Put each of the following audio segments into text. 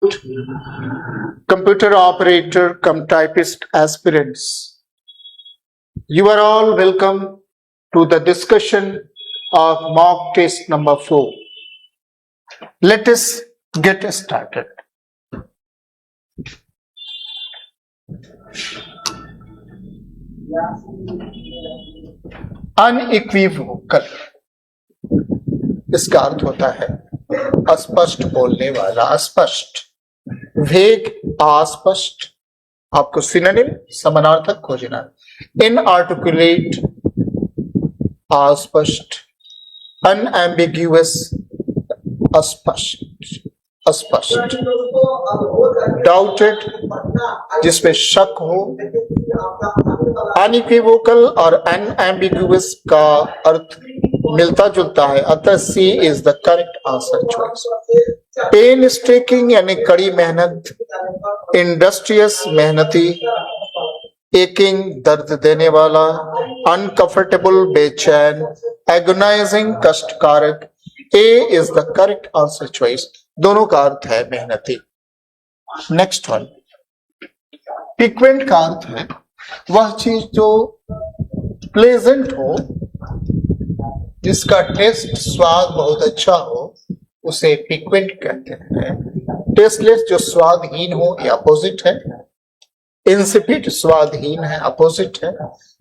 computer operator cum typist aspirants. You are all welcome to the discussion of mock test number 4. Let us get started. Unequivocal इसका अर्थ होता है अस्पष्ट बोलने वाला, अस्पष्ट, वेग, अस्पष्ट। आपको सिनोनिम समानार्थक खोजना। इनआर्टिकुलेट अस्पष्ट, अनएम्बिग्यूअस अस्पष्ट, अस्पष्ट, डाउटेड जिसमें शक हो। अनइक्विवोकल और अनएम्बिग्यूअस का अर्थ मिलता जुलता है, अतः C is the correct answer choice. Painstaking यानी कड़ी मेहनत, इंडस्ट्रियस मेहनती, एकिंग दर्द देने वाला, अनकंफर्टेबल बेचैन, एगोनाइजिंग कष्टकारक। A is the correct answer choice. दोनों का अर्थ है मेहनती। नेक्स्ट वन, पिक्वेंट का अर्थ है वह चीज जो प्लेजेंट हो, जिसका टेस्ट स्वाद बहुत अच्छा हो, उसे पिक्वेंट कहते हैं। टेस्टलेस जो स्वादहीन हो, ये अपोजिट है। इंसिपिड स्वादहीन है, अपोजिट है।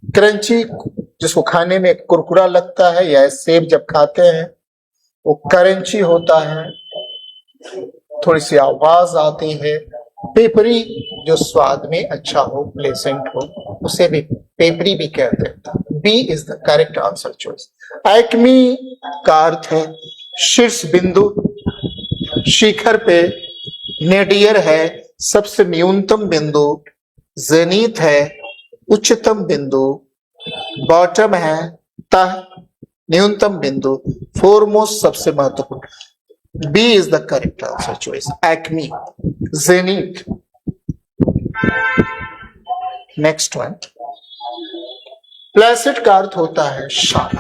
क्रंची जिसको खाने में कुरकुरा लगता है, या सेब जब खाते हैं वो क्रंची होता है, थोड़ी सी आवाज आती है। पेपरी जो स्वाद में अच्छा हो, प्लेसेंट हो, उसे भी पेपरी भी कहते हैं। B is the correct answer choice. Acme का अर्थ है शीर्ष बिंदु, शिखर पे, नेडियर है सबसे न्यूनतम बिंदु, जेनीथ है उच्चतम बिंदु, बॉटम है तह न्यूनतम बिंदु, फोरमोस्ट सबसे महत्वपूर्ण। B is the correct answer choice, acme, zenith. Next one, placid का अर्थ होता है शांत,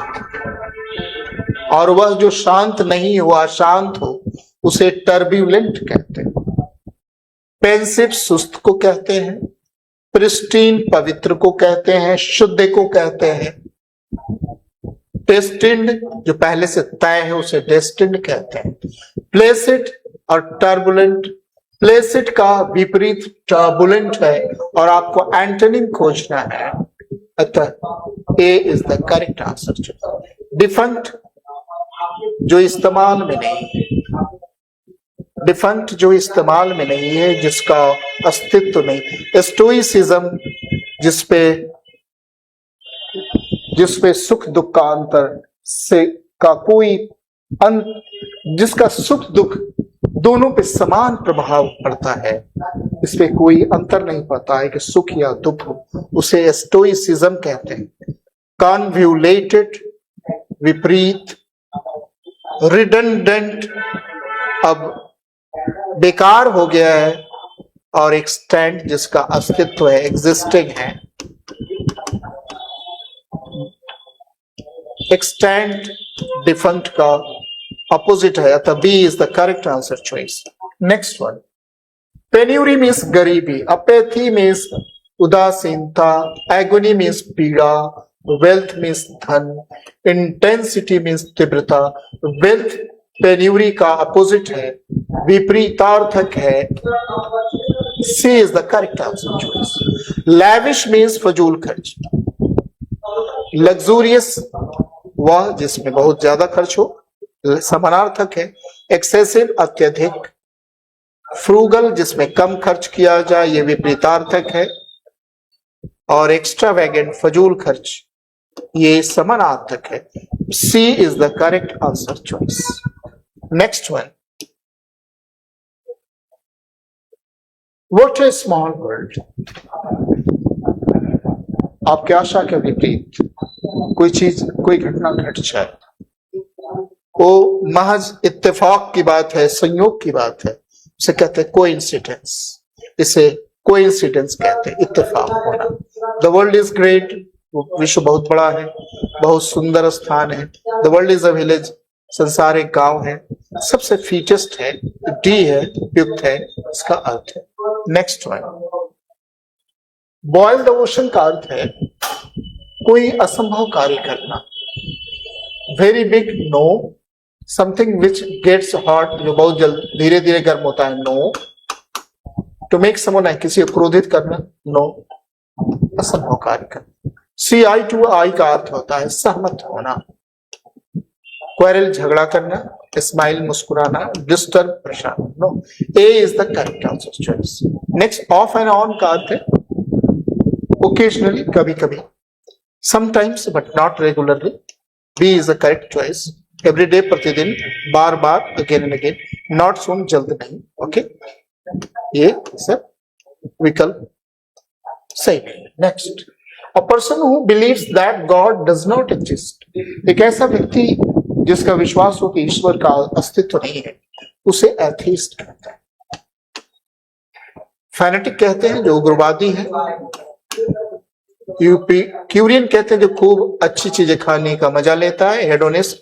और वह जो शांत नहीं हुआ, शांत हो, उसे टर्ब्यूलेंट कहते हैं। पेंसिव सुस्त को कहते हैं, प्रिस्टीन पवित्र को कहते हैं, शुद्ध को कहते हैं। डेस्टिन्ड जो पहले से तय है उसे डेस्टिन्ड कहते हैं। प्लेसिड और टर्बुलेंट, प्लेसिड का विपरीत टर्बुलेंट है, और आपको एंटोनिम खोजना है, अतः A is the correct answer. Defunct जो इस्तेमाल में नहीं, डिफंक्ट जो इस्तेमाल में नहीं है, जिसका अस्तित्व नहीं। स्टोइसिज्म जिसपे सुख दुख का अंतर से का कोई जिसका सुख दुख दोनों पे समान प्रभाव पड़ता है, इस पे कोई अंतर नहीं पड़ता है कि सुख या दुख हो, उसे स्टोइसिज्म कहते हैं। कॉन्व्यूलेटेड विपरीत, रिडंडेंट अब बेकार हो गया है, और एक्सटेंट जिसका अस्तित्व है, एग्जिस्टिंग है। एक्सटेंट डिफंक्ट का अपोजिट है, अतः B is the correct answer choice. Next one, penury means गरीबी, अपैथी मीन्स उदासीनता, एगोनी मीन्स पीड़ा, वेल्थ मीन्स धन, इंटेंसिटी मीन्स तीव्रता। वेल्थ पेन्यूरी का अपोजिट है, विपरीतार्थक है। C is the correct answer choice. Lavish means फजूल खर्च, लग्जूरियस वह जिसमें बहुत ज्यादा खर्च हो, समानार्थक है। एक्सेसिव अत्यधिक, फ्रूगल जिसमें कम खर्च किया जाए, ये विपरीतार्थक है। और एक्स्ट्रावेगेंट फजूल खर्च, ये समानार्थक है। C is the correct answer choice. Next one, what a small world. आपकी आशा के विपरीत कोई चीज, कोई घटना घट जाए, वो महज इत्तेफाक की बात है, संयोग की बात है, उसे कहते हैं कोइंसिडेंस। इसे कोइंसिडेंस कहते हैं, इत्तेफाक होना। द वर्ल्ड इज ग्रेट, विश्व बहुत बड़ा है, बहुत सुंदर स्थान है। The world is a village, संसार एक गांव है, सबसे फीटेस्ट है, डी है, उपयुक्त है, इसका अर्थ है। Next one, boil the ocean का अर्थ है कोई असंभव कार्य करना। Very big, no. Something which gets hot, जो बहुत जल्द धीरे धीरे गर्म होता है, नो। टू मेक समवन है, किसी को क्रोधित करना, नो। असंभव कार्य करना। सी आई टू आई का अर्थ होता है सहमत होना। क्वेरल, झगड़ा करना। स्माइल, मुस्कुराना। डिस्टर्ब, परेशान, no. A is the correct answer choice. Next, off and on का अर्थ है ओकेजनली, कभी कभी, sometimes but not regularly. B is the correct choice. Everyday, प्रतिदिन, बार बार, again and again. Not soon, जल्द नहीं। ओके, ये सब विकल्प सही नहीं। Next, a person who believes that God does not exist. एक ऐसा व्यक्ति जिसका विश्वास हो कि ईश्वर का अस्तित्व नहीं है, उसे एथीस्ट कहते हैं। फैनेटिक कहते हैं जो उग्रवादी है। यूपी क्यूरियन कहते हैं जो खूब अच्छी चीजें खाने का मजा लेता है। हेडोनिस्ट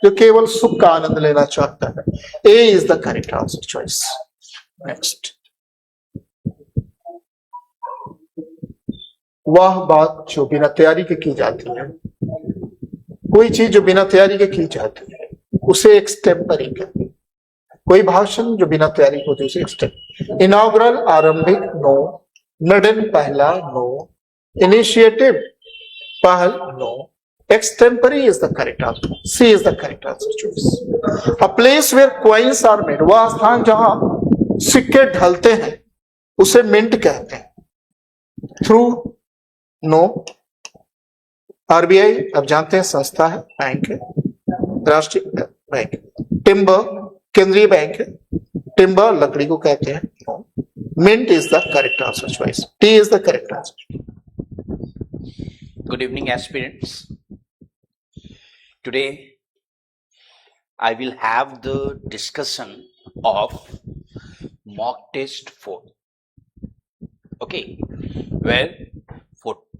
जो केवल सुख का आनंद लेना चाहता है। A is the correct answer choice. Next, वह बात जो बिना तैयारी के की जाती है। कोई चीज जो बिना तैयारी के की जाती है उसे एक्सटेम्परी कहते हैं। कोई भाषण जो बिना तैयारी के होती है उसे एक्सटेम्पर। इनॉग्रल, आरंभिक, नो। मिडन, पहला, नो। इनिशिएटिव, पहल, no. Extempore is the correct answer. C is the correct answer choice. A place where coins are made, वह स्थान जहां सिक्के ढलते हैं उसे मिंट कहते हैं। Through, no. आरबीआई अब जानते हैं संस्था है, बैंक है, राष्ट्रीय बैंक। टिम्बर केंद्रीय बैंक है। टिम्बर लकड़ी को कहते हैं। Mint is the correct answer choice. T is the correct answer. Good evening, aspirants. Today, I will have the discussion of mock test 4. Okay, where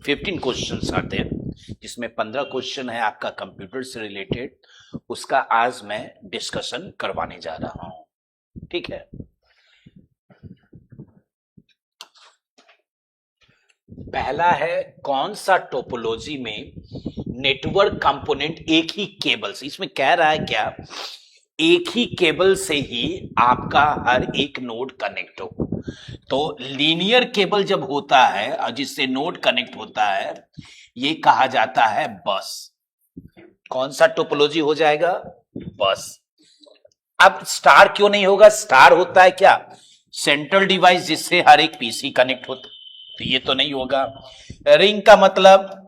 15 questions are there, जिसमें 15 question है आपका computer से related. उसका आज मैं discussion करवाने जा रहा हूं। ठीक है, पहला है कौन सा टोपोलॉजी में नेटवर्क कंपोनेंट एक ही केबल से, इसमें कह रहा है क्या, एक ही केबल से ही आपका हर एक नोड कनेक्ट हो। तो लीनियर केबल जब होता है और जिससे नोड कनेक्ट होता है ये कहा जाता है बस। कौन सा टोपोलॉजी हो जाएगा, बस। अब स्टार क्यों नहीं होगा, स्टार होता है क्या, सेंट्रल डिवाइस जिससे हर एक पीसी कनेक्ट होता, तो ये तो नहीं होगा। रिंग का मतलब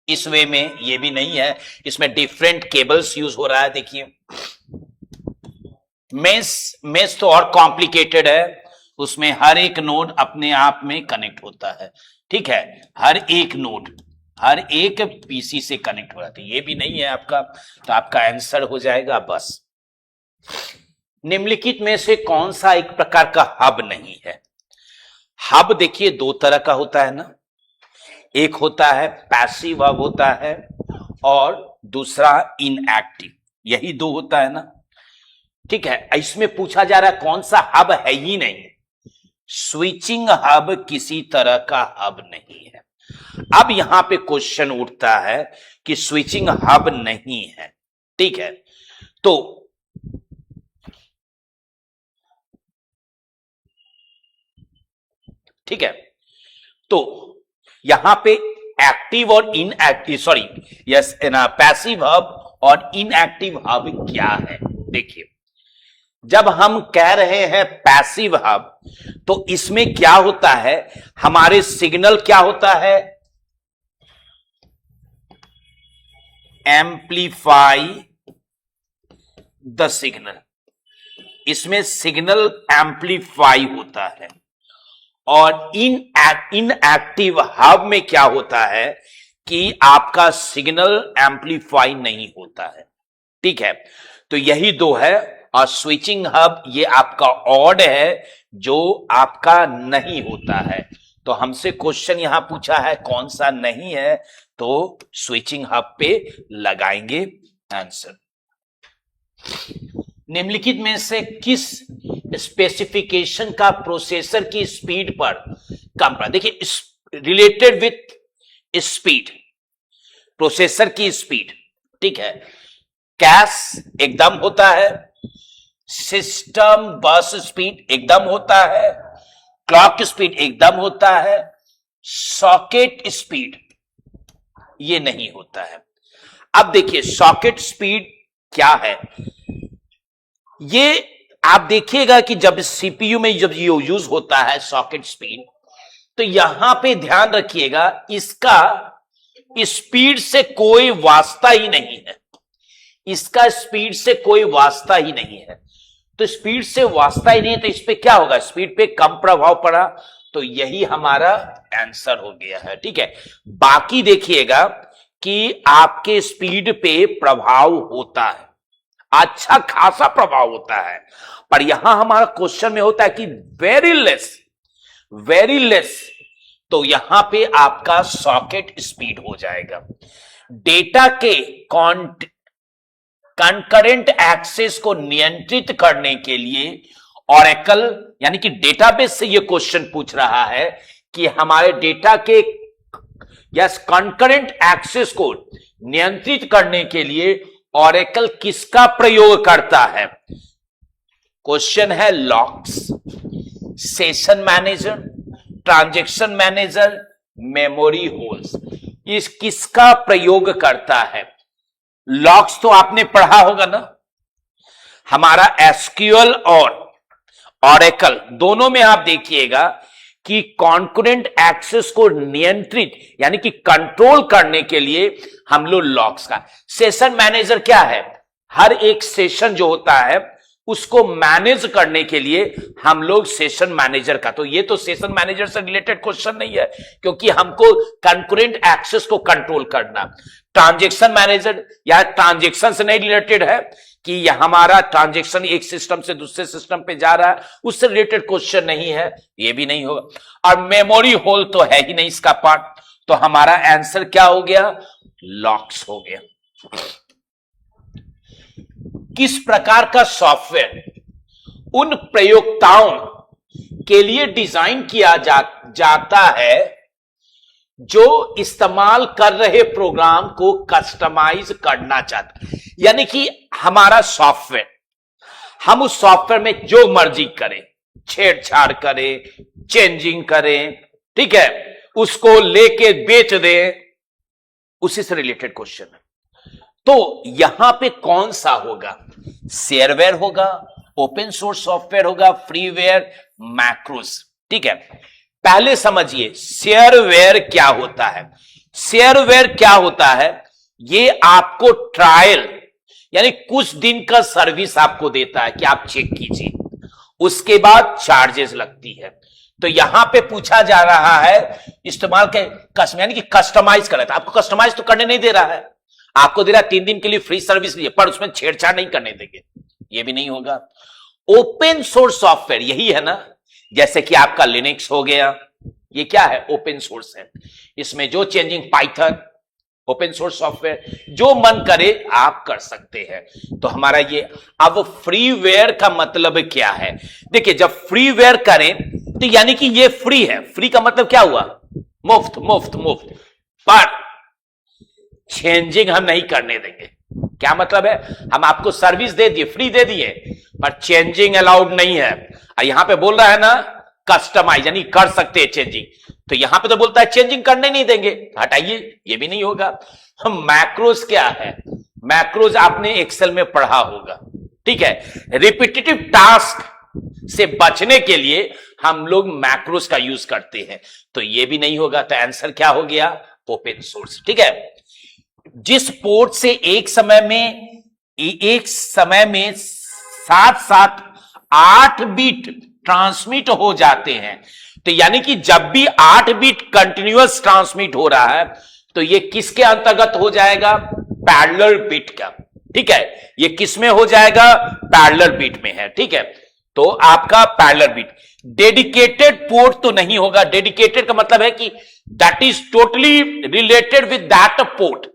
इस वे में ये भी नहीं है, इसमें डिफरेंट केबल्स यूज हो रहा है। देखिए मेस तो और कॉम्प्लिकेटेड है, उसमें हर एक नोड अपने आप में कनेक्ट होता है। ठीक है, हर एक नोड हर एक पीसी से कनेक्ट हो जाती है, ये भी नहीं है आपका, तो आपका आंसर हो जाएगा बस। निम्नलिखित में से कौन सा एक प्रकार का हब नहीं है। हब देखिए दो तरह का होता है ना, एक होता है पैसिव हब होता है और दूसरा इनएक्टिव, यही दो होता है ना। ठीक है, इसमें पूछा जा रहा है कौन सा हब है ही नहीं। स्विचिंग हब किसी तरह का हब नहीं है। अब यहां पे क्वेश्चन उठता है कि स्विचिंग हब नहीं है, ठीक है, तो ठीक है, तो यहां पे एक्टिव और inactive, sorry yes, passive hub और इनएक्टिव हब क्या है। देखिए जब हम कह रहे हैं पैसिव हब, तो इसमें क्या होता है, हमारे सिग्नल क्या होता है, एम्प्लीफाई द सिग्नल, इसमें सिग्नल एम्प्लीफाई होता है। और इनएक्टिव हब में क्या होता है कि आपका सिग्नल एम्प्लीफाई नहीं होता है। ठीक है, तो यही दो है। और स्विचिंग हब ये आपका ऑड है जो आपका नहीं होता है। तो हमसे क्वेश्चन यहां पूछा है कौन सा नहीं है, तो स्विचिंग हब पे लगाएंगे आंसर। निम्नलिखित में से किस स्पेसिफिकेशन का प्रोसेसर की स्पीड पर कम पड़ा? देखिए, रिलेटेड विथ स्पीड, प्रोसेसर की स्पीड, ठीक है। कैश एकदम होता है, सिस्टम बस स्पीड एकदम होता है, क्लॉक स्पीड एकदम होता है, सॉकेट स्पीड ये नहीं होता है। अब देखिए सॉकेट स्पीड क्या है, ये आप देखिएगा कि जब सीपीयू में जब ये यूज होता है सॉकेट स्पीड, तो यहां पे ध्यान रखिएगा इसका स्पीड से कोई वास्ता ही नहीं है, इसका स्पीड से कोई वास्ता ही नहीं है। तो स्पीड से वास्ता ही नहीं है तो इस पे क्या होगा, स्पीड पे कम प्रभाव पड़ा, तो यही हमारा आंसर हो गया है, ठीक है। बाकी देखिएगा कि आपके स्पीड पे प्रभाव होता है, अच्छा खासा प्रभाव होता है, पर यहां हमारा क्वेश्चन में होता है कि वेरी लेस, तो यहां पे आपका सॉकेट स्पीड हो जाएगा। डेटा के कंकरेंट एक्सेस को नियंत्रित करने के लिए ऑरेकल यानी कि डेटाबेस से यह क्वेश्चन पूछ रहा है कि हमारे डेटा के यस कंकरेंट एक्सेस को नियंत्रित करने के लिए ऑरेकल किसका प्रयोग करता है? क्वेश्चन है locks, session manager, transaction manager, memory holes, इस किसका प्रयोग करता है? लॉक्स तो आपने पढ़ा होगा ना, हमारा एसक्यूएल और ऑरेकल दोनों में आप देखिएगा कि कॉन्करेंट एक्सेस को नियंत्रित यानी कि कंट्रोल करने के लिए हम लोग लॉक्स का, सेशन मैनेजर क्या है, हर एक सेशन जो होता है उसको मैनेज करने के लिए हम लोग सेशन मैनेजर का, तो ये तो सेशन मैनेजर से रिलेटेड क्वेश्चन नहीं है क्योंकि हमको कंकरेंट एक्सेस को कंट्रोल करना। ट्रांजैक्शन मैनेजर या ट्रांजैक्शन से नहीं रिलेटेड है कि यह हमारा ट्रांजैक्शन एक सिस्टम से दूसरे सिस्टम पे जा रहा है, उससे रिलेटेड क्वेश्चन नहीं है, ये भी नहीं होगा। और मेमोरी होल तो है ही नहीं इसका पार्ट, तो हमारा आंसर क्या हो गया, लॉक्स हो गया। किस प्रकार का सॉफ्टवेयर उन प्रयोक्ताओं के लिए डिजाइन किया जाता है जो इस्तेमाल कर रहे प्रोग्राम को कस्टमाइज करना चाहता है? यानी कि हमारा सॉफ्टवेयर, हम उस सॉफ्टवेयर में जो मर्जी करें, छेड़छाड़ करें, चेंजिंग करें, ठीक है, उसको लेके बेच दें, उसी से रिलेटेड क्वेश्चन है। तो यहां पे कौन सा होगा, शेयरवेयर होगा, ओपन सोर्स सॉफ्टवेयर होगा, फ्रीवेयर, मैक्रोस, ठीक है। पहले समझिए शेयरवेयर क्या होता है। शेयरवेयर क्या होता है, ये आपको ट्रायल यानी कुछ दिन का सर्विस आपको देता है कि आप चेक कीजिए, उसके बाद चार्जेस लगती है। तो यहां पे पूछा जा रहा है इस्तेमाल के यानी कि कस्टमाइज कर रहा है, आपको कस्टमाइज तो करने नहीं दे रहा है, आपको दे रहा है 3 दिन के लिए फ्री सर्विस लिए, पर उसमें छेड़छाड़ नहीं करने देंगे, ये भी नहीं होगा। ओपन सोर्स सॉफ्टवेयर यही है ना, जैसे कि आपका लिनक्स हो गया, ये क्या है, ओपन सोर्स है, इसमें जो changing Python, open source software जो मन करे आप कर सकते हैं। तो हमारा ये, अब फ्रीवेयर का मतलब क्या है, देखिए जब फ्रीवेयर करें तो यानी कि ये फ्री है, फ्री का मतलब क्या हुआ, मुफ्त मुफ्त मुफ्त, पर चेंजिंग हम नहीं करने देंगे। क्या मतलब है, हम आपको सर्विस दे दिए, फ्री दे दिए, पर चेंजिंग अलाउड नहीं है। यहां पे बोल रहा है ना कस्टमाइज यानी कर सकते हैं चेंजिंग, तो यहां पे तो बोलता है चेंजिंग करने नहीं देंगे, हटाइए, ये भी नहीं होगा। हम मैक्रोज क्या है, मैक्रोज आपने एक्सेल में पढ़ा होगा, ठीक है, रिपीटेटिव टास्क से बचने के लिए हम लोग मैक्रोज का यूज करते हैं, तो ये भी नहीं होगा। तो आंसर क्या हो गया, ओपन सोर्स, ठीक है। जिस पोर्ट से एक समय में साथ साथ 8 बिट ट्रांसमिट हो जाते हैं, तो यानी कि जब भी 8 बिट कंटिन्यूअस ट्रांसमिट हो रहा है तो ये किसके अंतर्गत हो जाएगा, पैरेलल बिट का, ठीक है, ये किस में हो जाएगा, पैरेलल बिट में है, ठीक है। तो आपका पैरेलल बिट, डेडिकेटेड पोर्ट तो नहीं होगा, डेडिकेटेड का मतलब है कि that is totally related with that port,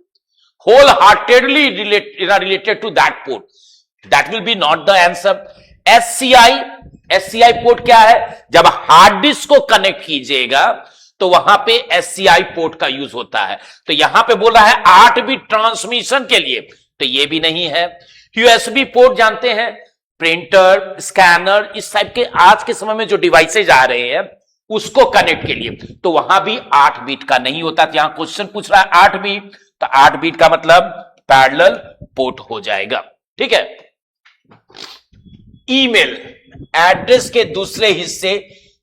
whole heartedly related to that port, that will be not the answer. SCI port क्या है? जब हार्ड डिस्क को कनेक्ट कीजिएगा तो वहां पे एससीआई पोर्ट का यूज होता है। तो यहां पे बोल रहा है 8 बिट ट्रांसमिशन के लिए, तो ये भी नहीं है। यूएसबी पोर्ट जानते हैं, प्रिंटर, स्कैनर, इस टाइप के आज के समय में जो डिवाइसेज आ रहे हैं उसको कनेक्ट के लिए, तो वहां भी 8 बिट का नहीं होता। तो यहां क्वेश्चन पूछ रहा है 8 बिट, तो 8 बिट का मतलब पैरेलल पोर्ट हो जाएगा। ठीक है। ईमेल एड्रेस के दूसरे हिस्से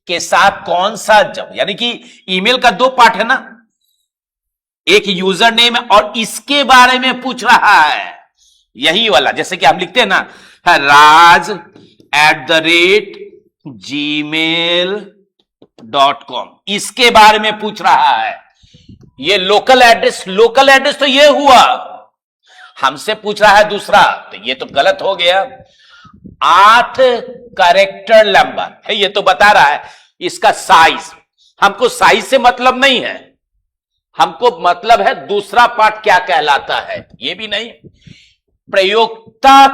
के साथ कौन सा जब, यानी कि ईमेल का 2 पार्ट है ना, एक यूजर नेम और इसके बारे में पूछ रहा है, यही वाला, जैसे कि हम लिखते हैं ना raj@gmail.com, इसके बारे में पूछ रहा है। ये लोकल एड्रेस तो ये हुआ, हमसे पूछ रहा है दूसरा, तो ये तो गलत हो गया। 8 कैरेक्टर लंबा है, ये तो बता रहा है। इसका साइज, हमको साइज से मतलब नहीं है, हमको मतलब है दूसरा पार्ट क्या कहलाता है, ये भी नहीं। प्रयोक्ता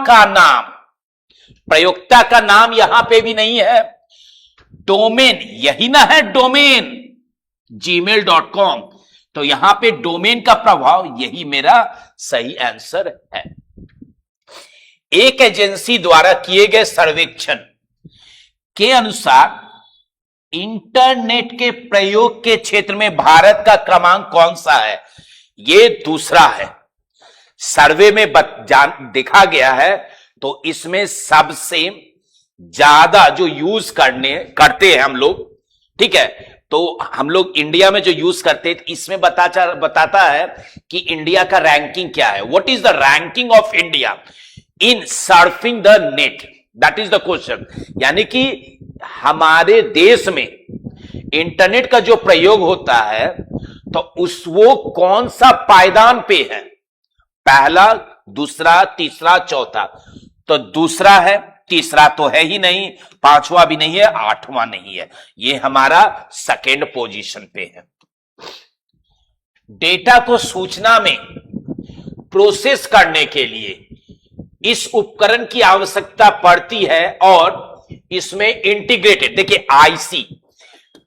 का नाम यहां पे भी नहीं है। डोमेन, यही ना है डोमेन, gmail.com, तो यहां पे डोमेन का प्रभाव, यही मेरा सही आंसर है। एक एजेंसी द्वारा किए गए सर्वेक्षण के अनुसार इंटरनेट के प्रयोग के क्षेत्र में भारत का क्रमांक कौन सा है? ये दूसरा है। सर्वे में देखा गया है, तो इसमें सबसे ज्यादा जो यूज करते हैं हम लोग, ठीक है, तो हम लोग इंडिया में जो यूज करते हैं, इसमें बताता है कि इंडिया का रैंकिंग क्या है। What is the ranking of India in surfing the net, that is the question. यानी कि हमारे देश में इंटरनेट का जो प्रयोग होता है, तो वो कौन सा पायदान पे है, पहला, दूसरा, तीसरा, चौथा। तो दूसरा है, तीसरा तो है ही नहीं, पांचवा भी नहीं है, आठवां नहीं है, ये हमारा सेकेंड पोजीशन पे है। डेटा को सूचना में प्रोसेस करने के लिए इस उपकरण की आवश्यकता पड़ती है और इसमें इंटीग्रेटेड, देखिए आईसी,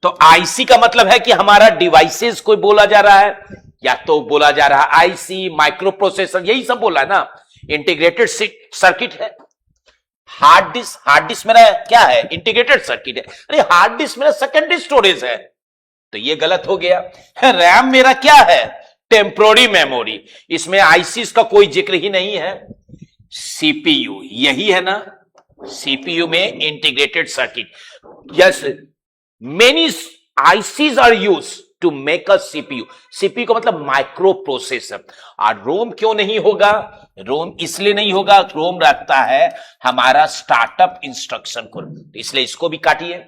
तो आईसी का मतलब है कि हमारा डिवाइसेस कोई बोला जा रहा है, या तो बोला जा रहा है आईसी, माइक्रो प्रोसेसर, यही सब बोला ना। इंटीग्रेटेड सर्किट है। हार्ड डिस्क मेरा क्या है? इंटीग्रेटेड सर्किट है। अरे हार्ड डिस्क मेरा सेकेंडरी स्टोरेज है, तो ये गलत हो गया। रैम मेरा क्या है? टेम्पोररी मेमोरी, इसमें आईसी का कोई जिक्र ही नहीं है। सीपीयू, यही है ना, सीपीयू में integrated circuit. Yes, many ICs are used to make a CPU. CPU का मतलब माइक्रो प्रोसेसर। और रोम क्यों नहीं होगा? रोम इसलिए नहीं होगा, रोम रखता है हमारा स्टार्टअप इंस्ट्रक्शन को, इसलिए इसको भी काटिए।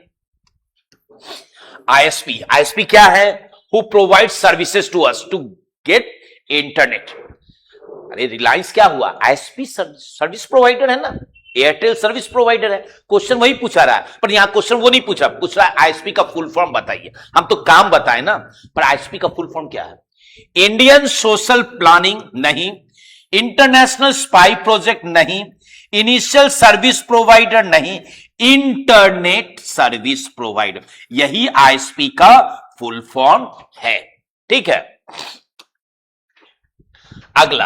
आईएसपी क्या है? Who provide services to us to get internet. अरे रिलायंस क्या हुआ? आईएसपी सर्विस प्रोवाइडर है ना, एयरटेल सर्विस प्रोवाइडर है। क्वेश्चन वही पूछा रहा है, पर यहां क्वेश्चन वो नहीं पूछ रहा है आईएसपी का फुल फॉर्म बताइए। हम तो काम बताए ना, पर आईएसपी का फुल फॉर्म क्या है? इंडियन सोशल प्लानिंग नहीं, इंटरनेशनल स्पाई प्रोजेक्ट नहीं, इनिशियल सर्विस प्रोवाइडर नहीं, इंटरनेट सर्विस प्रोवाइडर, यही आईएसपी का फुल फॉर्म है। ठीक है। अगला,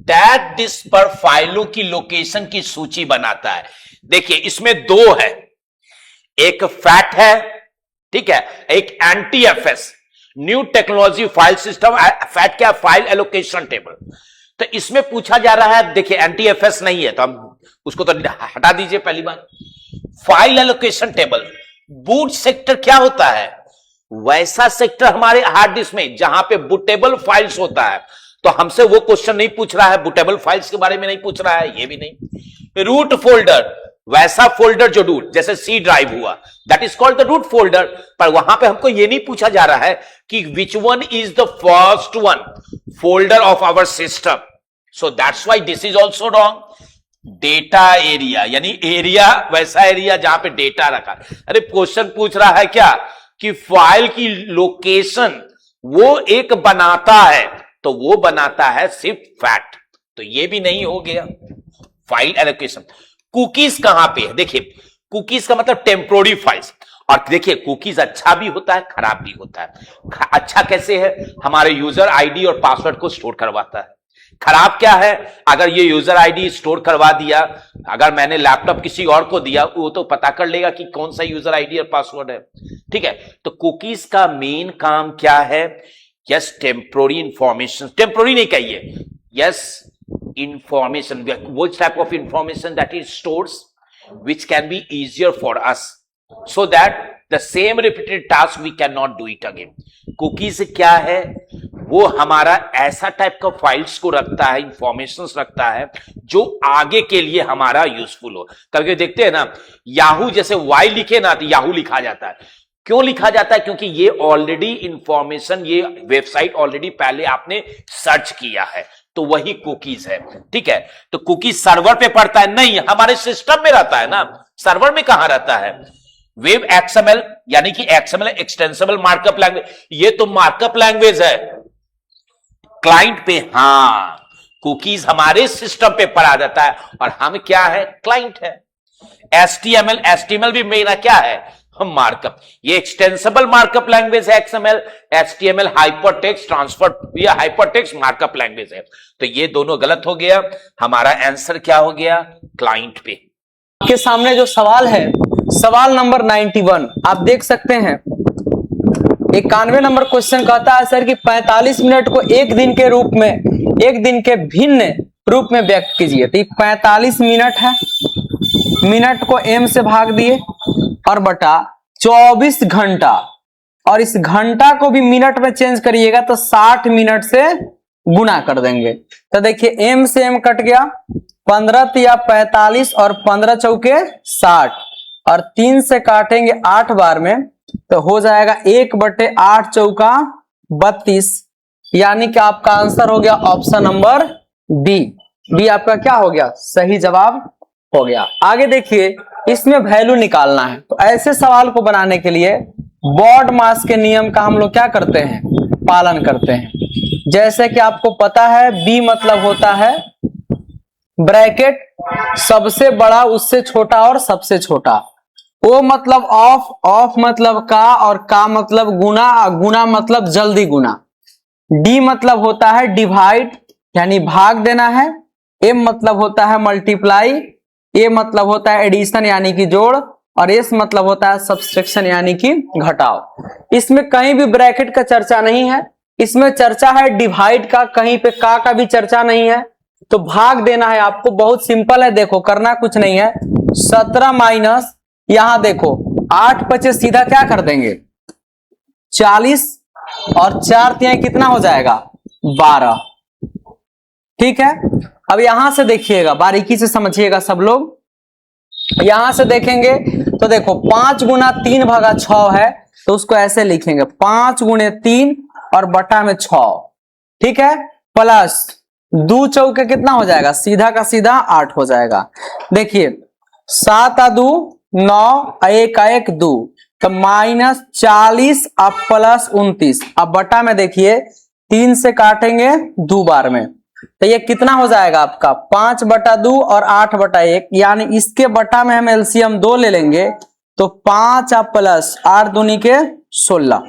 दैट डिस्क पर फाइलों की लोकेशन की सूची बनाता है। देखिए इसमें 2 है, एक फैट है, ठीक है, एक NTFS, new technology file system. FAT क्या? File allocation table. तो इसमें पूछा जा रहा है, देखिए एनटीएफएस नहीं है तो हम उसको तो हटा दीजिए पहली बार। File allocation table, boot sector क्या होता है? वैसा सेक्टर हमारे हार्ड डिस्क में जहां पे बूटेबल फाइल्स होता है। तो हमसे वो क्वेश्चन नहीं पूछ रहा है, बूटेबल फाइल्स के बारे में नहीं पूछ रहा है, ये भी नहीं। रूट फोल्डर, वैसा फोल्डर जो रूट, जैसे सी ड्राइव हुआ, that is called the root folder. पर वहां पे हमको ये नहीं पूछा जा रहा है कि which one is the first one folder of our system, so that's why this is also wrong. Data area, यानी एरिया वैसा एरिया जहां पे डेटा रखा। अरे क्वेश्चन पूछ रहा है क्या कि फाइल की लोकेशन वो एक बनाता है, तो वो बनाता है सिर्फ फैट, तो ये भी नहीं हो गया। File allocation. कुकीज कहां पे है? देखिए, कुकीज का मतलब टेम्पोररी फाइल्स। और देखिए, कुकीज अच्छा भी होता है, खराब भी होता है। अच्छा कैसे है? हमारे यूजर आईडी और पासवर्ड को स्टोर करवाता है। खराब क्या है? अगर ये यूजर आईडी स्टोर करवा दिया, अगर मैंने लैपटॉप किसी और को दिया, वो तो पता कर लेगा कि कौन सा यूजर आईडी और पासवर्ड है। ठीक है, तो कुकीज का मेन काम क्या है? यस, टेम्पोररी इंफॉर्मेशन, टेम्पोररी नहीं कहिए, यस, इंफॉर्मेशन, वो type of information that is stores which can be easier for us so that the same repeated task we cannot do it again. Cookies क्या है? वो हमारा ऐसा टाइप का files को रखता है, इंफॉर्मेशन रखता है जो आगे के लिए हमारा यूजफुल हो। कभी देखते हैं ना, याहू जैसे वाई लिखे ना तो याहू लिखा जाता है। क्यों लिखा जाता है? क्योंकि ये ऑलरेडी इंफॉर्मेशन, ये वेबसाइट ऑलरेडी पहले आपने सर्च किया है, तो वही कुकीज है। ठीक है, तो कुकीज सर्वर पे पड़ता है? नहीं, हमारे सिस्टम में रहता है ना। सर्वर में कहां रहता है? वेब एक्सएमएल, यानी कि एक्सएमएल एक्सटेंसिबल मार्कअप लैंग्वेज, ये तो मार्कअप लैंग्वेज है क्लाइंट पे। हां, कुकीज हमारे सिस्टम पे पड़ा जाता है और हम क्या है? क्लाइंट है। एचटीएमएल, एचटीएमएल भी मेरा क्या है? हम मार्कअप। ये एक्सटेंसिबल मार्कअप लैंग्वेज है एक्सएमएल, एचटीएमएल हाइपरटेक्स्ट ट्रांसफर या हाइपरटेक्स्ट मार्कअप लैंग्वेज है। तो ये दोनों गलत हो गया। हमारा आंसर क्या हो गया? क्लाइंट पे। के सामने जो सवाल है, सवाल नंबर 91, आप देख सकते हैं। 91 नंबर क्वेश्चन कहता है सर कि 45 मिनट को एक दिन के रूप में, एक दिन के भिन्न रूप में व्यक्त कीजिए। तो 45 मिनट है, मिनट को m से भाग दिए और बटा 24 घंटा, और इस घंटा को भी मिनट में चेंज करिएगा तो 60 मिनट से गुना कर देंगे। तो देखिए m से m कट गया, 15 तिया 45 और 15 चौके 60, और 3 से काटेंगे 8 बार में तो हो जाएगा 1/8 चौका 32, यानी कि आपका आंसर हो गया ऑप्शन नंबर बी। बी आपका क्या हो गया? सही जवाब हो गया। आगे देखिए, इसमें वैल्यू निकालना है। तो ऐसे सवाल को बनाने के लिए बॉड मास के नियम का हम लोग क्या करते हैं? पालन करते हैं। जैसे कि आपको पता है, बी मतलब होता है ब्रैकेट, सबसे बड़ा उससे छोटा और सबसे छोटा। ओ मतलब ऑफ, ऑफ मतलब का, और का मतलब गुना, गुना मतलब जल्दी गुना। डी मतलब होता है डिवाइड, यानी भाग देना है। एम मतलब होता है मल्टीप्लाई, ए मतलब होता है एडिशन यानी कि जोड़, और एस मतलब होता है सब्सट्रैक्शन यानी कि घटाव। इसमें कहीं भी ब्रैकेट का चर्चा नहीं है, इसमें चर्चा है डिवाइड का, कहीं पे का भी चर्चा नहीं है। तो भाग देना है आपको, बहुत सिंपल है, देखो करना कुछ नहीं है। 17 माइनस, यहां देखो 8 25 सीधा क्या कर देंगे? 40, और 4 तिहाई कितना हो जाएगा? 12। ठीक है, अब यहां से देखिएगा, बारीकी से समझिएगा सब लोग। यहां से देखेंगे तो देखो 5 गुना 3 भागा 6 है, तो उसको ऐसे लिखेंगे 5 गुणे 3 और बटा में 6। ठीक है, प्लस 2 चौके कितना हो जाएगा? सीधा का सीधा 8 हो जाएगा। देखिए 7 आ 2 9, 1 आ 1 2, तो माइनस 40 अब प्लस 29। अब बटा में देखिए 3 से काटेंगे 2 बार में, तो ये कितना हो जाएगा आपका? 5/2 और 8/1, यानी इसके बटा में हम एलसीएम 2 ले लेंगे तो 5 अब प्लस 8 दूनी के 16।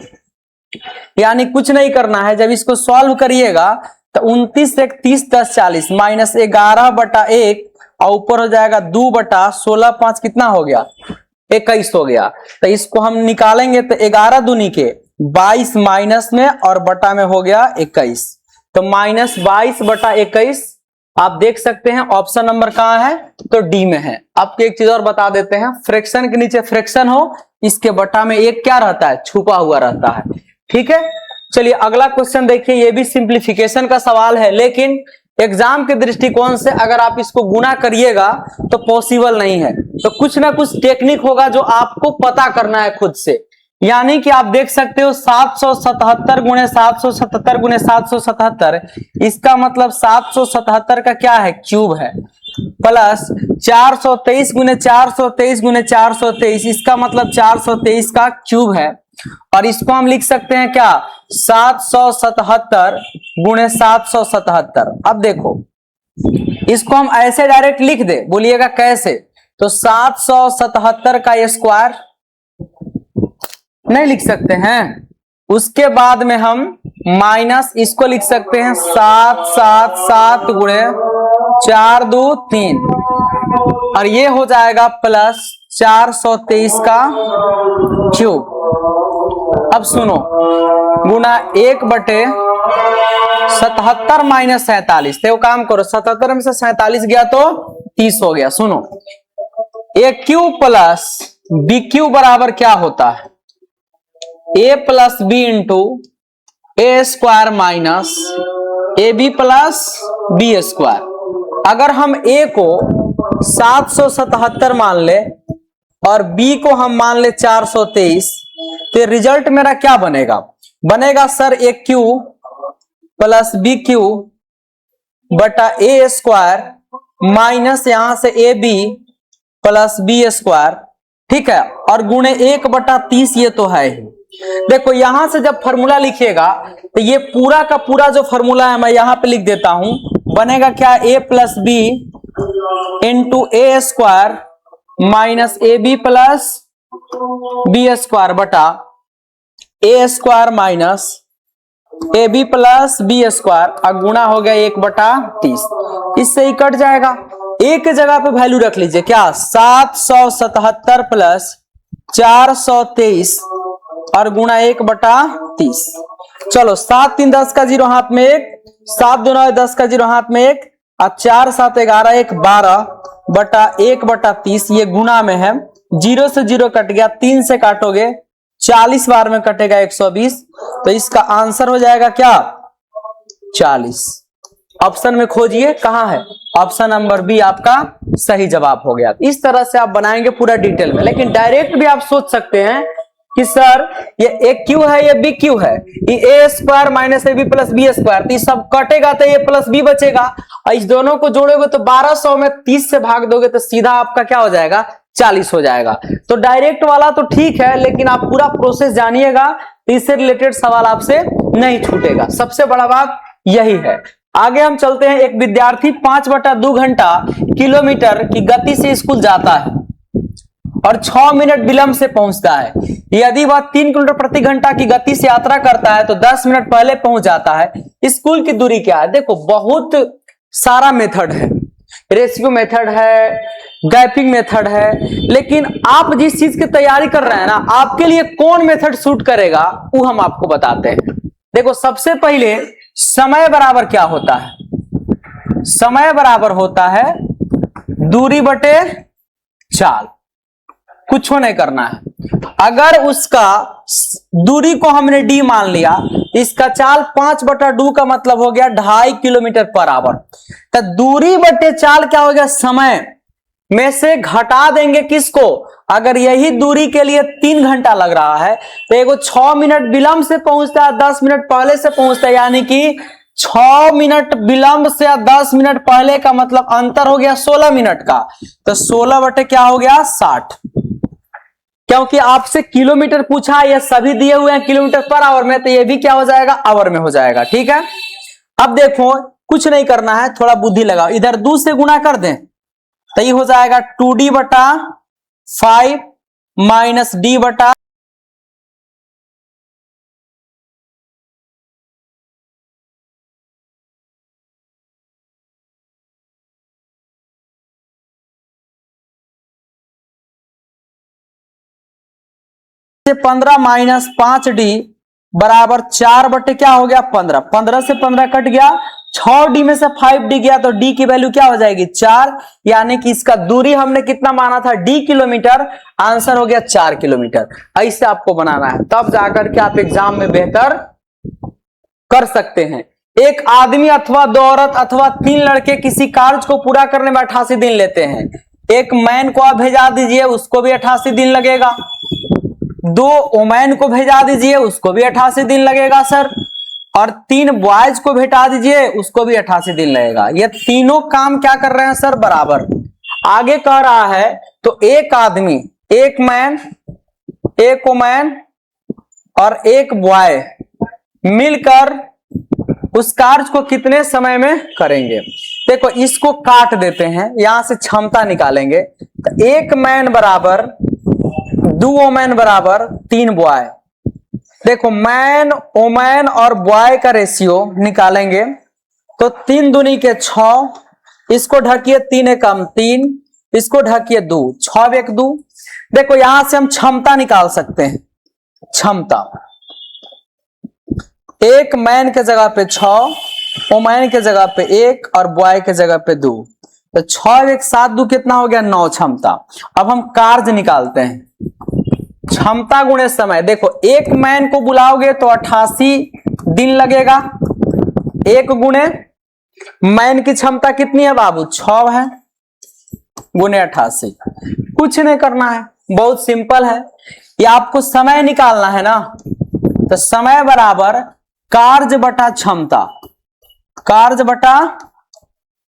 यानी कुछ नहीं करना है, जब इसको सॉल्व करिएगा तो 29 1 30 10 40 माइनस 11/1 और ऊपर हो जाएगा 2/16, 5 कितना हो गया? 21 हो गया। तो इसको हम निकालेंगे तो 11 दूनी के 22 माइनस में और बटा में हो गया 21, तो -22/21। आप देख सकते हैं ऑप्शन नंबर कहां है? तो डी में है। आपको एक चीज और बता देते हैं, फ्रैक्शन के नीचे फ्रैक्शन हो, इसके बटा में एक क्या रहता है? छुपा हुआ रहता है। ठीक है, चलिए अगला क्वेश्चन देखिए। ये भी सिंप्लीफिकेशन का सवाल है, लेकिन एग्जाम के दृष्टिकोण से अगर आप इसको गुना करिएगा तो पॉसिबल नहीं है, तो कुछ ना कुछ टेक्निक होगा जो आपको पता करना है खुद से। यानी कि आप देख सकते हो 777 गुणे 777 गुणे 777, इसका मतलब 777 का क्या है? क्यूब है, प्लस 423 गुणे 423 गुणे 423, इसका मतलब 423 का क्यूब है, और इसको हम लिख सकते हैं क्या? 777 गुणे 777। अब देखो इसको हम ऐसे डायरेक्ट लिख दे, बोलिएगा कैसे? तो 777 का स्क्वायर नहीं लिख सकते हैं? उसके बाद में हम माइनस इसको लिख सकते हैं 777 गुणे 4 2 3, और ये हो जाएगा प्लस 423 का क्यूब। अब सुनो, गुना 1/77 माइनस 47, तो काम करो 77 में से 47 गया तो 30 हो गया। सुनो, a cube plus B cube बराबर क्या होता है? A plus b into a square minus a B plus B square. अगर हम ए को 777 मान ले और बी को हम मान ले 423, तो रिजल्ट मेरा क्या बनेगा? बनेगा sir A cube plus B cube बटा ए स्क्वायर माइनस यहां से A B plus B square, ठीक है, और गुणे 1/30, ये तो है ही। देखो यहां से जब फॉर्मूला लिखिएगा तो ये पूरा का पूरा जो फॉर्मूला है मैं यहां पे लिख देता हूं, बनेगा क्या? A plus b into a square minus a B plus B square बटा ए square minus a B plus B square, और गुणा हो गया 1/30। इससे ही कट जाएगा। एक जगह पे वैल्यू रख लीजिए, क्या? 777 प्लस 423 और गुणा 1/30। चलो 7 3 10 का 0 हाथ में 1, 7 2 9 10 का 0 हाथ में 1, और 4 7 11 1 12 बटा 1/30, ये गुणा में है। 0 से 0 कट गया, 3 से काटोगे 40 बार में कटेगा 120, तो इसका आंसर हो जाएगा क्या? 40। ऑप्शन में खोजिए कहां है, ऑप्शन नंबर बी आपका सही जवाब हो गया। इस तरह से आप बनाएंगे पूरा डिटेल में, लेकिन डायरेक्ट भी आप सोच सकते हैं कि सर ये ए क्यू है, ये बी क्यू है, ये a square minus a B plus B square, तो ये सब कटेगा तो ये प्लस बी बचेगा, और इस दोनों को जोड़ोगे तो 1200 में 30 से भाग दोगे तो सीधा आपका क्या हो जाएगा? 40 हो जाएगा। तो डायरेक्ट वाला तो ठीक है, लेकिन आप पूरा प्रोसेस जानिएगा, इससे रिलेटेड सवाल आपसे नहीं छूटेगा। सबसे बड़ा बात यही है। आगे हम चलते हैं। एक विद्यार्थी 5/2 घंटा किलोमीटर की गति से स्कूल जाता है और 6 मिनट विलंब से पहुंचता है। यदि वह 3 किलोमीटर प्रति घंटा की गति से यात्रा करता है तो 10 मिनट पहले पहुंच जाता है। स्कूल की दूरी क्या है? देखो बहुत सारा मेथड है, रेशियो मेथड है, गैपिंग मेथड है, लेकिन आप जिस चीज की तैयारी कर रहे हैं ना, आपके लिए कौन मेथड सूट करेगा वो हम आपको बताते हैं। देखो सबसे पहले समय बराबर क्या होता है? समय बराबर होता है दूरी बटे चाल, कुछ नहीं करना है। अगर उसका दूरी को हमने d मान लिया, इसका चाल 5/2 का मतलब हो गया 2.5 किलोमीटर पर आवर। तो दूरी बटे चाल क्या हो गया? समय में से घटा देंगे किसको? अगर यही दूरी के लिए 3 घंटा लग रहा है तो एगो 6 मिनट विलंब से पहुंचता है, 10 मिनट पहले से पहुंचता है, यानी कि 6 मिनट विलंब से 10 मिनट पहले का मतलब अंतर हो गया 16 मिनट का। तो 16 बटे क्या हो गया? 60। क्योंकि आपसे किलोमीटर पूछा, ये सभी दिए हुए हैं किलोमीटर पर आवर में, तो ये भी क्या हो जाएगा? आवर में हो जाएगा। ठीक है, अब देखो कुछ नहीं करना है, थोड़ा बुद्धि लगाओ, इधर 2 से गुणा कर दें तो ये हो जाएगा 2d बटा 5 माइनस d बटा 15 माइनस 5d बराबर 4 बटे क्या हो गया? 15। 15 से 15 कट गया, 6d में से 5d गया तो d की वैल्यू क्या हो जाएगी? 4। यानी कि इसका दूरी हमने कितना माना था? d किलोमीटर, आंसर हो गया 4 किलोमीटर। ऐसे आपको बनाना है, तब जाकर के आप एग्जाम में बेहतर कर सकते हैं। एक आदमी अथवा 2 औरत अथवा 3 लड़के किसी कार्य को पूरा करने में 88 दिन लेते हैं। एक मैन को आप भेजा दीजिए, उसको भी 88 दिन लगेगा। 2 वोमेन को भेजा दीजिए, उसको भी 88 दिन लगेगा सर। और 3 बॉयज को भेजा दीजिए, उसको भी 88 दिन लगेगा। ये तीनों काम क्या कर रहे हैं सर? बराबर। आगे कह रहा है तो एक आदमी, एक मैन, एक वोमेन और एक बॉय मिलकर उस कार्य को कितने समय में करेंगे? देखो इसको काट देते हैं, यहां से क्षमता निकालेंगे तो 1 मैन बराबर 2 वोमेन बराबर 3 बॉय। देखो मैन, वोमेन और बॉय का रेशियो निकालेंगे तो 3 दूनी के 6, इसको ढकिए 3 एकम 3, इसको ढकिए 2, 6 एक 2। देखो यहां से हम क्षमता निकाल सकते हैं, क्षमता 1 मैन के जगह पे 6, वोमेन के जगह पे 1 और बॉय के जगह पे 2, तो 6 1 7 2 कितना हो गया 9 क्षमता। अब हम कार्य निकालते हैं, क्षमता गुणे समय। देखो 1 मैन को बुलाओगे तो 88 दिन लगेगा, 1 गुणे मैन की क्षमता कितनी है बाबू 6 है, गुणे 88। कुछ नहीं करना है, बहुत सिंपल है। ये आपको समय निकालना है ना, तो समय बराबर कार्य बटा क्षमता, कार्य बटा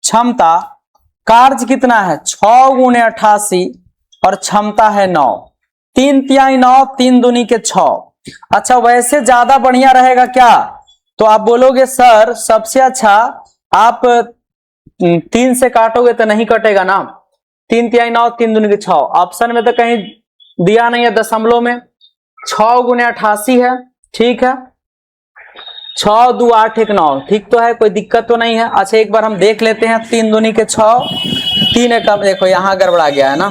क्षमता। कार्य कितना है 6 गुणे 88 और क्षमता है 9, 3 तिहाई 9, 3 दूनी के 6। अच्छा वैसे ज्यादा बढ़िया रहेगा क्या, तो आप बोलोगे सर सबसे अच्छा आप 3 से काटोगे तो नहीं कटेगा ना, 3 तिहाई 9, 3 दूनी के 6। ऑप्शन में तो कहीं दिया नहीं है दशमलव में, 6 गुणे 88 है, ठीक है, 6 2 8 1 9, ठीक तो है, कोई दिक्कत तो नहीं है। अच्छा एक बार हम देख लेते हैं, 3 दूनी के 6, 3 एकम, देखो यहां गड़बड़ा गया है ना,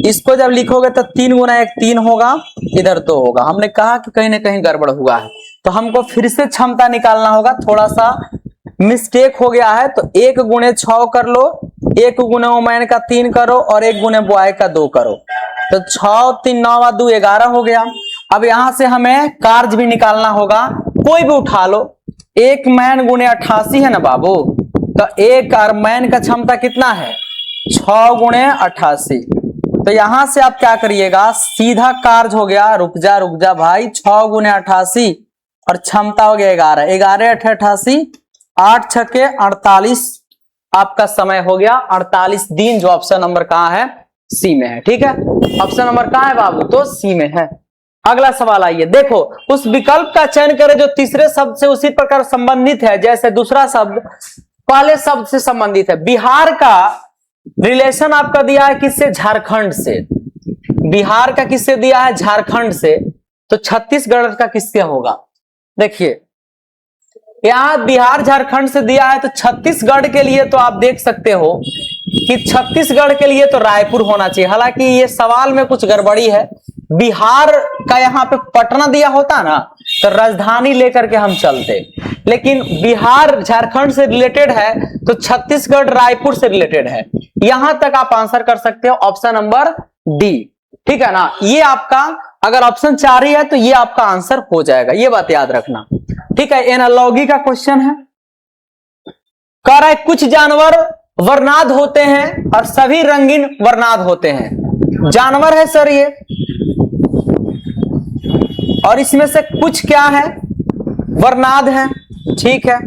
इसको जब लिखोगे तो 3 गुना 1 3 होगा, इधर तो होगा। हमने कहा कि कहीं ना कहीं गड़बड़ हुआ है, तो हमको फिर से क्षमता निकालना होगा, थोड़ा सा मिस्टेक हो गया है। तो 1 गुणे 6 कर लो, 1 गुणे वोमेन का 3 करो और 1 गुणे बॉय का 2 करो, तो 6 3 9 2 11 हो गया। अब यहां से हमें कार्य भी निकालना होगा, कोई भी उठा लो। 1 मैन गुणे 88 है ना बाबू, तो 1 और मैन का क्षमता कितना है 6 गुणे 88। तो यहां से आप क्या करिएगा, सीधा कार्य हो गया, रुक जा भाई, 6 गुणे 88 और क्षमता हो गया 11, 11 8 88, 8 छके 48 आपका समय हो गया 48 दिन, जो ऑप्शन नंबर कहां है सी में है। ठीक है, ऑप्शन नंबर कहां है बाबू, तो सी में है। अगला सवाल आइए, देखो उस विकल्प का चयन करें जो तीसरे शब्द से उसी प्रकार संबंधित है जैसे दूसरा शब्द पहले शब्द से संबंधित है। बिहार का रिलेशन आपका दिया है किससे, झारखंड से। बिहार का किससे दिया है, झारखंड से, तो छत्तीसगढ़ का किससे होगा। देखिए यहां बिहार झारखंड से दिया है, तो छत्तीसगढ़ के लिए तो आप देख सकते हो कि छत्तीसगढ़ के लिए तो रायपुर होना चाहिए। हालांकि ये सवाल में कुछ गड़बड़ी है, बिहार का यहाँ पे पटना दिया होता ना तो राजधानी लेकर के हम चलते, लेकिन बिहार झारखंड से रिलेटेड है तो छत्तीसगढ़ रायपुर से रिलेटेड है। यहां तक आप आंसर कर सकते हो ऑप्शन नंबर डी, ठीक है ना। ये आपका अगर ऑप्शन 4 ही है तो ये आपका आंसर हो जाएगा, ये बात याद रखना, ठीक है। एनालॉजी का क्वेश्चन है, कह रहा है कुछ जानवर वर्णाद होते हैं और सभी रंगीन वर्णाद होते हैं। जानवर है सर ये, और इसमें से कुछ क्या है वर्णाद है, ठीक है,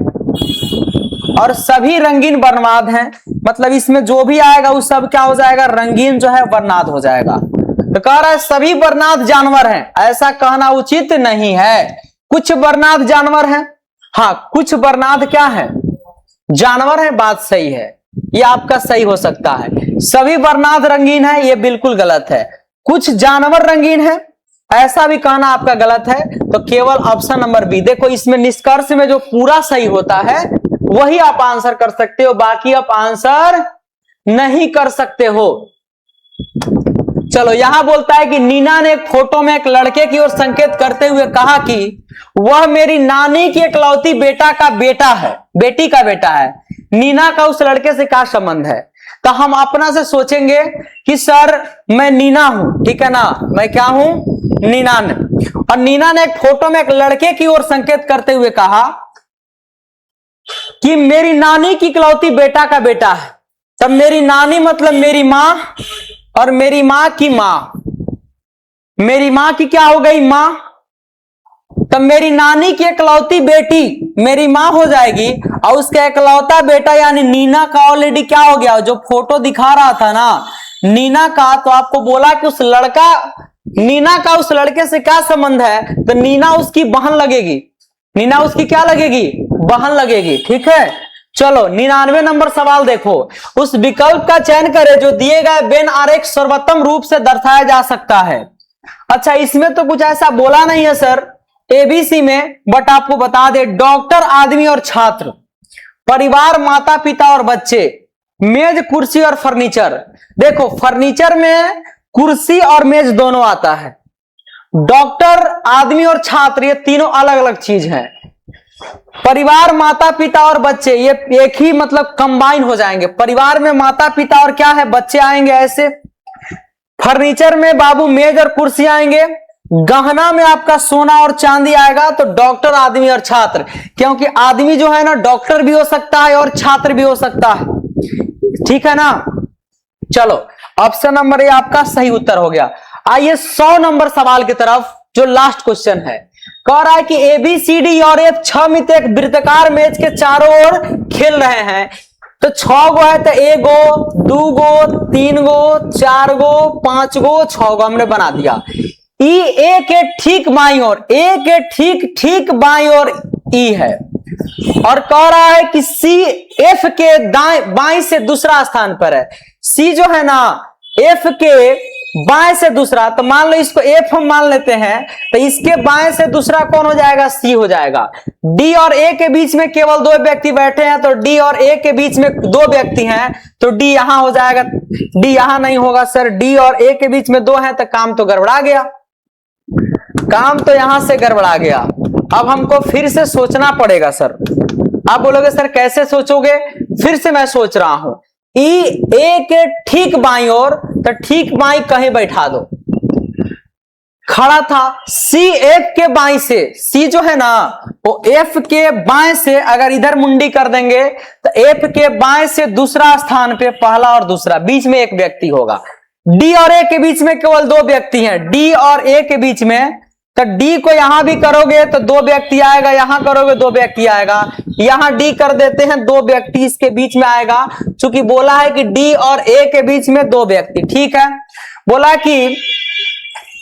और सभी रंगीन वर्णाद हैं, मतलब इसमें जो भी आएगा वो सब क्या हो जाएगा, रंगीन जो है वर्णाद हो जाएगा। तो कह रहा है सभी वर्णाद जानवर हैं, ऐसा कहना उचित नहीं है। कुछ वर्णाद जानवर हैं, हाँ कुछ वर्णाद क्या है, जानवर है, बात सही है, ये आपका सही हो सकता है। सभी वर्णाद रंगीन है, ये बिल्कुल गलत है। कुछ जानवर रंगीन है, ऐसा भी कहना आपका गलत है, तो केवल ऑप्शन नंबर बी। देखो इसमें निष्कर्ष में जो पूरा सही होता है वही आप आंसर कर सकते हो, बाकी आप आंसर नहीं कर सकते हो। चलो यहां बोलता है कि नीना ने एक फोटो में एक लड़के की ओर संकेत करते हुए कहा कि वह मेरी नानी की इकलौती बेटी का बेटा है। नीना का उस लड़के से क्या संबंध है, तो हम अपना से सोचेंगे कि सर मैं नीना हूं, ठीक है ना, मैं क्या हूं, नीना ने, और नीना ने एक फोटो में एक लड़के की ओर संकेत करते हुए कहा कि मेरी नानी की इकलौती बेटा का बेटा है। तब मेरी नानी मतलब मेरी मां, और मेरी मां की मां, मेरी मां की क्या हो गई मां, तब मेरी नानी की इकलौती बेटी मेरी मां हो जाएगी, और उसका इकलौता बेटा यानी नीना का ऑलरेडी क्या हो गया, जो फोटो दिखा रहा था ना नीना का, तो आपको बोला कि उस लड़का नीना का उस लड़के से क्या संबंध है, तो नीना उसकी बहन लगेगी, नीना उसकी क्या लगेगी, बहन लगेगी, ठीक है। चलो 99 नंबर सवाल देखो, उस विकल्प का चयन करें जो दिए गए वेन आरेख सर्वोत्तम रूप से दर्शाया जा सकता है। अच्छा, इसमें तो कुछ ऐसा बोला नहीं है सर एबीसी में, बट आपको बता दे, डॉक्टर, आदमी और छात्र, परिवार, माता पिता और बच्चे, मेज, कुर्सी और फर्नीचर। देखो फर्नीचर में कुर्सी और मेज दोनों आता है, डॉक्टर, आदमी और छात्र ये तीनों अलग अलग चीज हैं। परिवार, माता पिता और बच्चे ये एक ही मतलब कंबाइन हो जाएंगे। परिवार में माता पिता और क्या है, बच्चे आएंगे ऐसे। फर्नीचर में बाबू मेज और कुर्सी आएंगे। गहना में आपका सोना और चांदी आएगा। तो डॉक्टर, आदमी और छात्र, क्योंकि आदमी जो है ना डॉक्टर भी हो सकता है और छात्र भी हो सकता है, ठीक है ना। चलो ऑप्शन नंबर ए आपका सही उत्तर हो गया। आइए 100 नंबर सवाल की तरफ, जो लास्ट क्वेश्चन है। कह रहा है कि ए बी सी डी और एफ 6 मित एक वृत्ताकार मेज के चारों ओर खेल रहे हैं। तो 6 गो है, तो 1 गो, 2 गो, 3 गो, 4 गो, 5 गो, 6 गो हमने बना दिया। ई ए के ठीक बाईं ओर, ए के ठीक ठीक बाईं ओर ई है, और कह रहा है कि सी एफ के दाएं बाईं से दूसरा स्थान पर है। सी जो है ना एफ के बाएं से दूसरा, तो मान लो इसको एफ हम मान लेते हैं, तो इसके बाएं से दूसरा कौन हो जाएगा, सी हो जाएगा। डी और ए के बीच में केवल 2 व्यक्ति बैठे हैं, तो डी और ए के बीच में 2 व्यक्ति हैं, तो डी यहां हो जाएगा। डी यहां नहीं होगा सर, डी और ए के बीच में 2 हैं, तो काम तो गड़बड़ा गया, काम तो यहां से गड़बड़ा गया। अब हमको फिर से सोचना पड़ेगा सर। आप बोलोगे सर कैसे सोचोगे, फिर से मैं सोच रहा हूं। ई ए के ठीक बाईं ओर, तो ठीक बाईं कहीं बैठा दो, खड़ा था। सी एफ के बाईं से, सी जो है ना वो एफ के बाएं से अगर इधर मुंडी कर देंगे, तो एफ के बाएं से दूसरा स्थान पे पहला और दूसरा, बीच में एक व्यक्ति होगा। डी और ए के बीच में केवल 2 व्यक्ति हैं, डी और ए के बीच में, तो डी को यहां भी करोगे तो 2 व्यक्ति आएगा, यहां करोगे 2 व्यक्ति आएगा, यहां डी कर देते हैं 2 व्यक्ति इसके बीच में आएगा, क्योंकि बोला है कि डी और ए के बीच में 2 व्यक्ति, ठीक है। बोला कि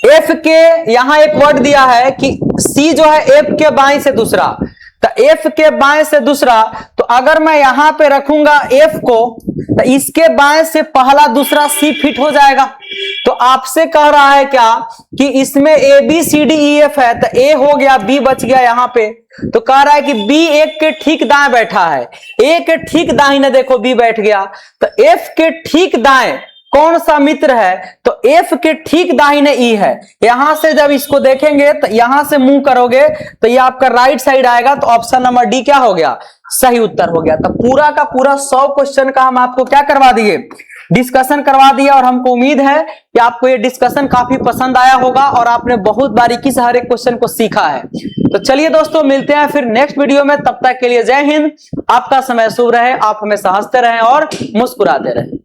एफ के यहां एक वर्ड दिया है कि सी जो है एफ के बाएं से दूसरा, तो एफ के बाएं से दूसरा, तो अगर मैं यहां पे रखूंगा एफ को, तो इसके बाएं से पहला दूसरा सी फिट हो जाएगा। तो आपसे कह रहा है क्या कि इसमें A B C D E F है, तो ए हो गया, बी बच गया यहां पे। तो कह रहा है कि बी एक के ठीक दाएं बैठा है, ए के ठीक दाहिने देखो बी बैठ गया, तो एफ के ठीक दाएं कौन सा मित्र है, तो एफ के ठीक दाहिने ई है। यहां से जब इसको देखेंगे तो यहां से मुंह करोगे तो ये आपका राइट साइड आएगा, तो ऑप्शन नंबर डी क्या हो गया, सही उत्तर हो गया। तो पूरा का पूरा 100 क्वेश्चन का हम आपको क्या करवा दिए, डिस्कशन करवा दिया, और हमको उम्मीद है कि आपको ये डिस्कशन काफी पसंद आया होगा और आपने बहुत बारीकी से हर एक क्वेश्चन को सीखा है। तो चलिए दोस्तों, मिलते हैं फिर नेक्स्ट वीडियो में, तब तक के लिए जय हिंद, आपका समय शुभ रहे, आप हमेशा हंसते रहें और मुस्कुराते रहें।